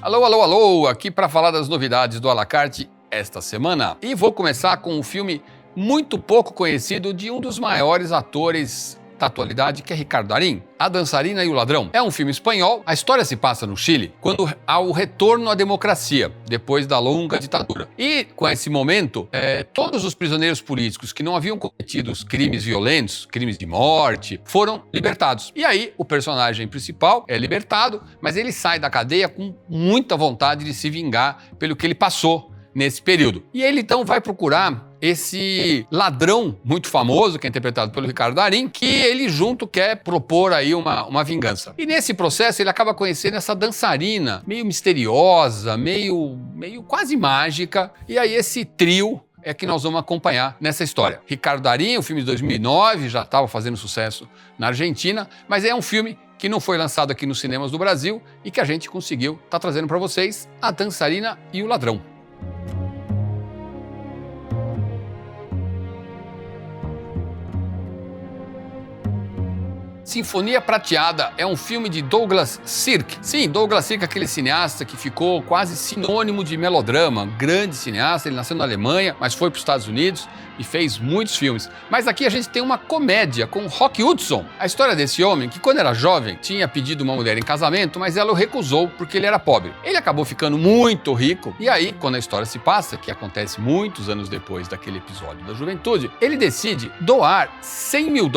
Alô, alô, alô, aqui para falar das novidades do à la carte esta semana. E vou começar com um filme muito pouco conhecido de um dos maiores atores da atualidade, que é Ricardo Darín, A Dançarina e o Ladrão. É um filme espanhol, a história se passa no Chile, quando há o retorno à democracia, depois da longa ditadura. E, com esse momento, todos os prisioneiros políticos que não haviam cometido crimes violentos, crimes de morte, foram libertados. E aí, o personagem principal é libertado, mas ele sai da cadeia com muita vontade de se vingar pelo que ele passou nesse período. E ele, então, vai procurar esse ladrão muito famoso, que é interpretado pelo Ricardo Darín, que ele junto quer propor aí uma vingança. E nesse processo ele acaba conhecendo essa dançarina, meio misteriosa, meio quase mágica, e aí esse trio é que nós vamos acompanhar nessa história. Ricardo Darín, o filme de 2009, já estava fazendo sucesso na Argentina, mas é um filme que não foi lançado aqui nos cinemas do Brasil e que a gente conseguiu estar trazendo para vocês, A Dançarina e o Ladrão. Sinfonia Prateada é um filme de Douglas Sirk. Sim, Douglas Sirk é aquele cineasta que ficou quase sinônimo de melodrama, grande cineasta. Ele nasceu na Alemanha, mas foi para os Estados Unidos e fez muitos filmes. Mas aqui a gente tem uma comédia com Rock Hudson. A história desse homem que, quando era jovem, tinha pedido uma mulher em casamento, mas ela o recusou porque ele era pobre. Ele acabou ficando muito rico e aí, quando a história se passa, que acontece muitos anos depois daquele episódio da juventude, ele decide doar $100 mil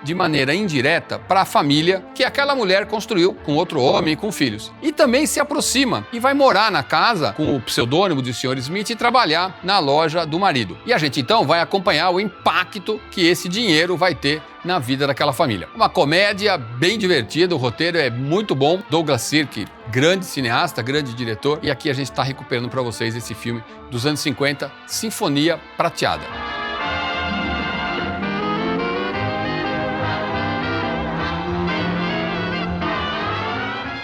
de maneira indireta para a família que aquela mulher construiu com outro homem e com filhos. E também se aproxima e vai morar na casa com o pseudônimo de Sr. Smith e trabalhar na loja do marido. E a gente então vai acompanhar o impacto que esse dinheiro vai ter na vida daquela família. Uma comédia bem divertida, o roteiro é muito bom. Douglas Sirk, grande cineasta, grande diretor, e aqui a gente está recuperando para vocês esse filme dos anos 50, Sinfonia Prateada.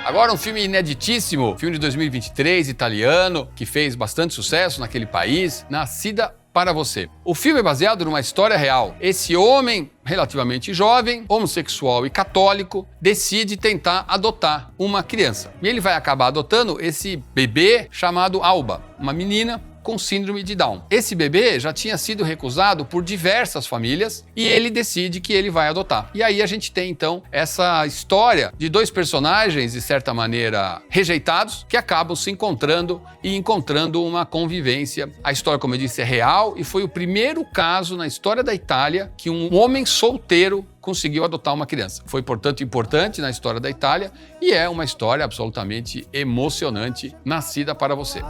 Agora um filme ineditíssimo, filme de 2023, italiano, que fez bastante sucesso naquele país, Nascida para Você. O filme é baseado numa história real. Esse homem, relativamente jovem, homossexual e católico, decide tentar adotar uma criança. E ele vai acabar adotando esse bebê chamado Alba, uma menina com síndrome de Down. Esse bebê já tinha sido recusado por diversas famílias e ele decide que ele vai adotar. E aí a gente tem então essa história de dois personagens, de certa maneira, rejeitados, que acabam se encontrando e encontrando uma convivência. A história, como eu disse, é real e foi o primeiro caso na história da Itália que um homem solteiro conseguiu adotar uma criança. Foi, portanto, importante na história da Itália e é uma história absolutamente emocionante, Nascida para Você.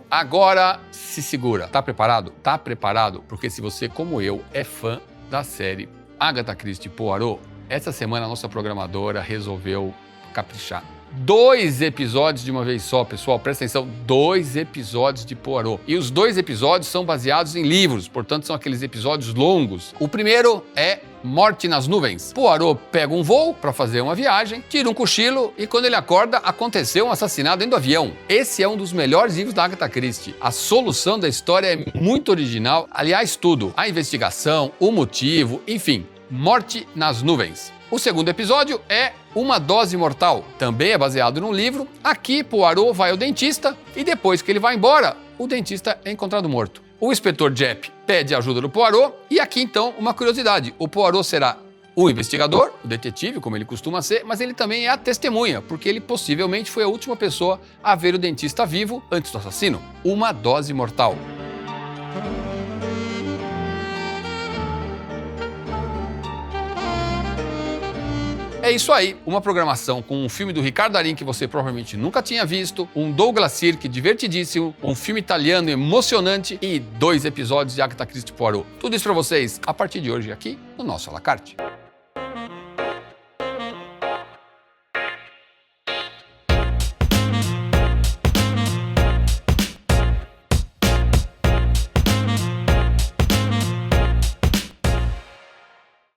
Agora se segura. Tá preparado? Tá preparado? Porque se você, como eu, é fã da série Agatha Christie Poirot, essa semana a nossa programadora resolveu caprichar. 2 episódios de uma vez só, pessoal, presta atenção, 2 episódios de Poirot. E os 2 episódios são baseados em livros, portanto são aqueles episódios longos. O primeiro é Morte nas Nuvens. Poirot pega um voo para fazer uma viagem, tira um cochilo e quando ele acorda, aconteceu um assassinato dentro do avião. Esse é um dos melhores livros da Agatha Christie. A solução da história é muito original. Aliás, tudo, a investigação, o motivo, enfim, Morte nas Nuvens. O segundo episódio é Uma Dose Mortal. Também é baseado num livro. Aqui, Poirot vai ao dentista e depois que ele vai embora, o dentista é encontrado morto. O inspetor Jepp pede ajuda do Poirot e aqui, então, uma curiosidade. O Poirot será o investigador, o detetive, como ele costuma ser, mas ele também é a testemunha, porque ele possivelmente foi a última pessoa a ver o dentista vivo antes do assassino. Uma Dose Mortal. É isso aí, uma programação com um filme do Ricardo Darín que você provavelmente nunca tinha visto, um Douglas Sirk divertidíssimo, um filme italiano emocionante e 2 episódios de Agatha Christie Poirot. Tudo isso para vocês a partir de hoje aqui no nosso à la carte.